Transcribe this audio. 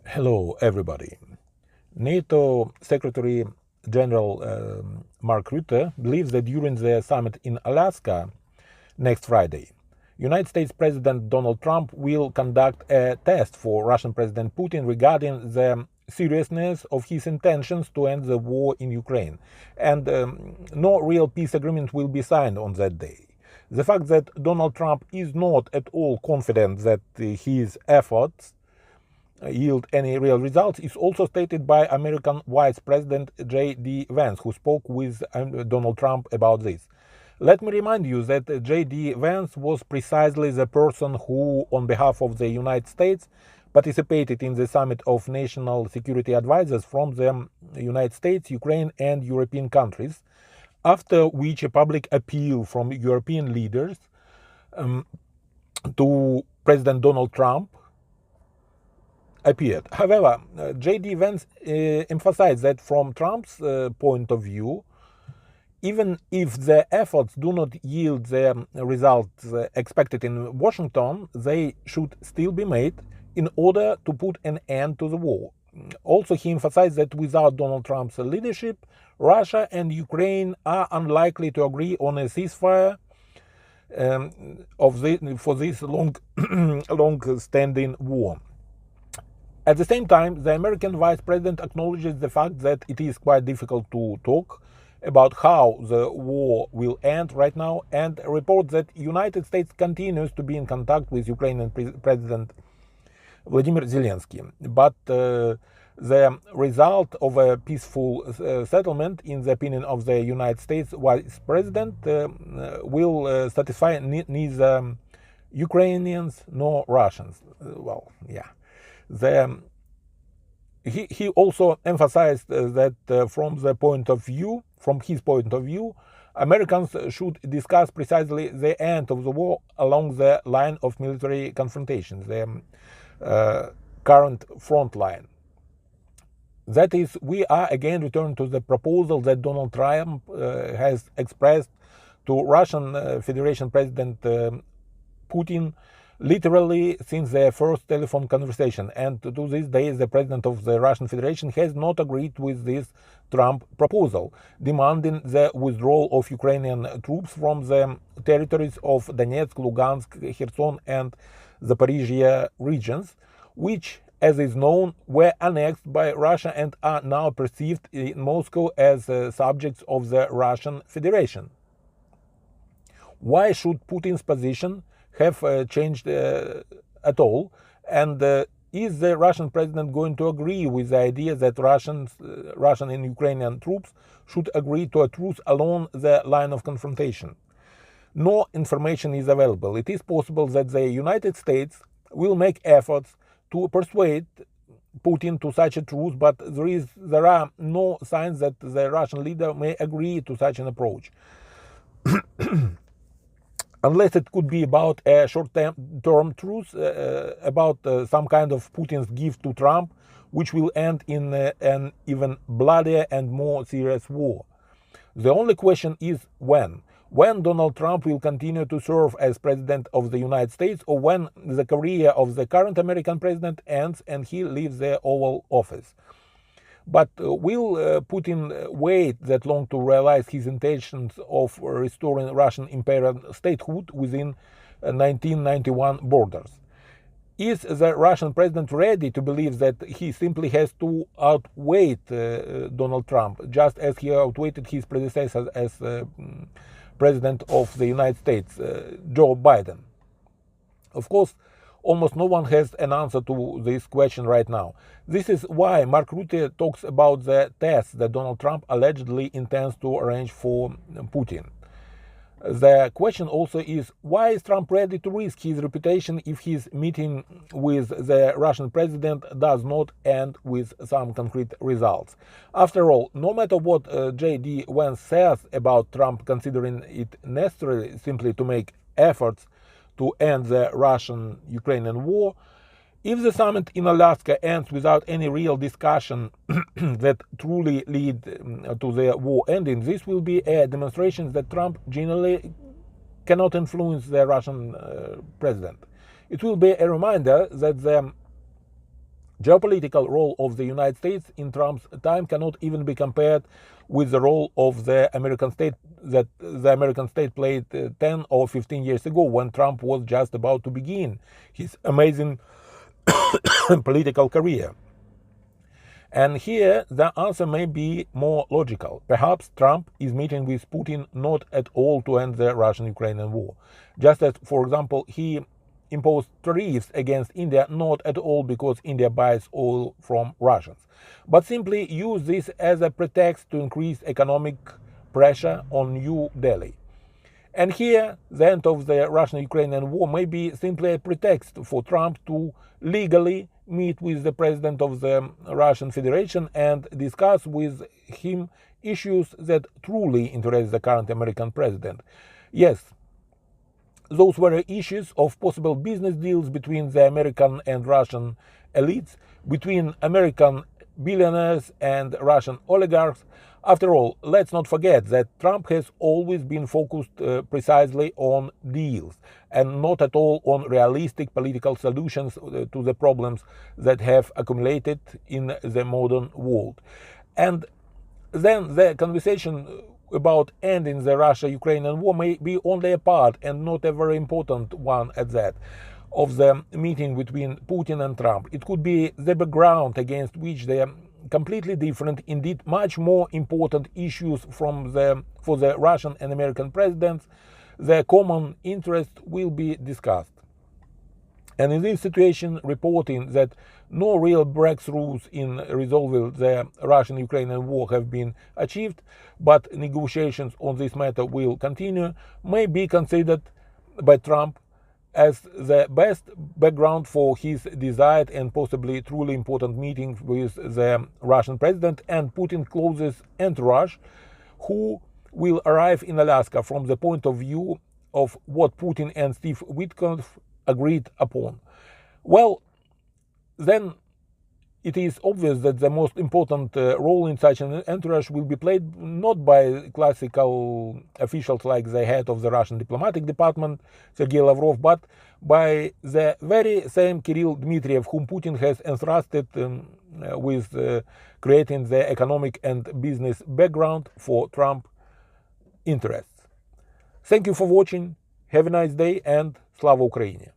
Hello, everybody. NATO Secretary General Mark Rutte believes that during the summit in Alaska next Friday, United States President Donald Trump will conduct a test for Russian President Putin regarding the seriousness of his intentions to end the war in Ukraine, and no real peace agreement will be signed on that day. The fact that Donald Trump is not at all confident that his efforts yield any real results is also stated by American Vice President J.D. Vance, who spoke with Donald Trump about this. Let me remind you that J.D. Vance was precisely the person who, on behalf of the United States, participated in the summit of national security advisors from the United States, Ukraine, and European countries, after which a public appeal from European leaders to President Donald Trump appeared. However, J.D. Vance emphasized that from Trump's point of view, even if the efforts do not yield the results expected in Washington, they should still be made in order to put an end to the war. Also, he emphasized that without Donald Trump's leadership, Russia and Ukraine are unlikely to agree on a ceasefire for this long-standing war. At the same time, the American Vice President acknowledges the fact that it is quite difficult to talk about how the war will end right now, and reports that United States continues to be in contact with Ukrainian President Vladimir Zelensky. But the result of a peaceful settlement, in the opinion of the United States Vice President, will satisfy neither Ukrainians nor Russians. He also emphasized that from his point of view, Americans should discuss precisely the end of the war along the line of military confrontation, the current front line. That is, we are again returned to the proposal that Donald Trump has expressed to Russian Federation President Putin literally since their first telephone conversation, and to this day the President of the Russian Federation has not agreed with this Trump proposal, demanding the withdrawal of Ukrainian troops from the territories of Donetsk, Lugansk, Kherson and Zaporizhia regions, which, as is known, were annexed by Russia and are now perceived in Moscow as subjects of the Russian Federation. Why should Putin's position have changed at all, and is the Russian president going to agree with the idea that Russian and Ukrainian troops should agree to a truce along the line of confrontation? No information is available. It is possible that the United States will make efforts to persuade Putin to such a truce, but there are no signs that the Russian leader may agree to such an approach. Unless it could be about a short-term truce, about some kind of Putin's gift to Trump, which will end in an even bloodier and more serious war. The only question is when. When Donald Trump will continue to serve as President of the United States, or when the career of the current American president ends and he leaves the Oval Office. But will Putin wait that long to realize his intentions of restoring Russian imperial statehood within 1991 borders? Is the Russian president ready to believe that he simply has to outweigh Donald Trump, just as he outweighed his predecessor as President of the United States, Joe Biden? Of course, almost no one has an answer to this question right now. This is why Mark Rutte talks about the test that Donald Trump allegedly intends to arrange for Putin. The question also is, why is Trump ready to risk his reputation if his meeting with the Russian president does not end with some concrete results? After all, no matter what J.D. Vance says about Trump considering it necessary simply to make efforts to end the Russian-Ukrainian war, if the summit in Alaska ends without any real discussion that truly lead to the war ending, this will be a demonstration that Trump generally cannot influence the Russian president. It will be a reminder that the Geopolitical role of the United States in Trump's time cannot even be compared with the role of the American state that the American state played 10 or 15 years ago, when Trump was just about to begin his amazing political career. And here the answer may be more logical. Perhaps Trump is meeting with Putin not at all to end the Russian-Ukrainian war. Just as, for example, he imposed tariffs against India not at all because India buys oil from Russians, but simply use this as a pretext to increase economic pressure on New Delhi. And here, the end of the Russian-Ukrainian war may be simply a pretext for Trump to legally meet with the president of the Russian Federation and discuss with him issues that truly interest the current American president. Yes, those were issues of possible business deals between the American and Russian elites, between American billionaires and Russian oligarchs. After all, let's not forget that Trump has always been focused precisely on deals and not at all on realistic political solutions to the problems that have accumulated in the modern world. And then the conversation about ending the Russia-Ukrainian war may be only a part, and not a very important one at that, of the meeting between Putin and Trump. It could be the background against which the completely different, indeed much more important issues for the Russian and American presidents, their common interest will be discussed. And in this situation, reporting that no real breakthroughs in resolving the Russian-Ukrainian war have been achieved, but negotiations on this matter will continue, may be considered by Trump as the best background for his desired and possibly truly important meeting with the Russian president and Putin's closest entourage, who will arrive in Alaska from the point of view of what Putin and Steve Witkoff agreed upon. Well, then it is obvious that the most important role in such an entourage will be played not by classical officials like the head of the Russian diplomatic department, Sergei Lavrov, but by the very same Kirill Dmitriev, whom Putin has entrusted with creating the economic and business background for Trump interests. Thank you for watching. Have a nice day, and Slava Ukraini!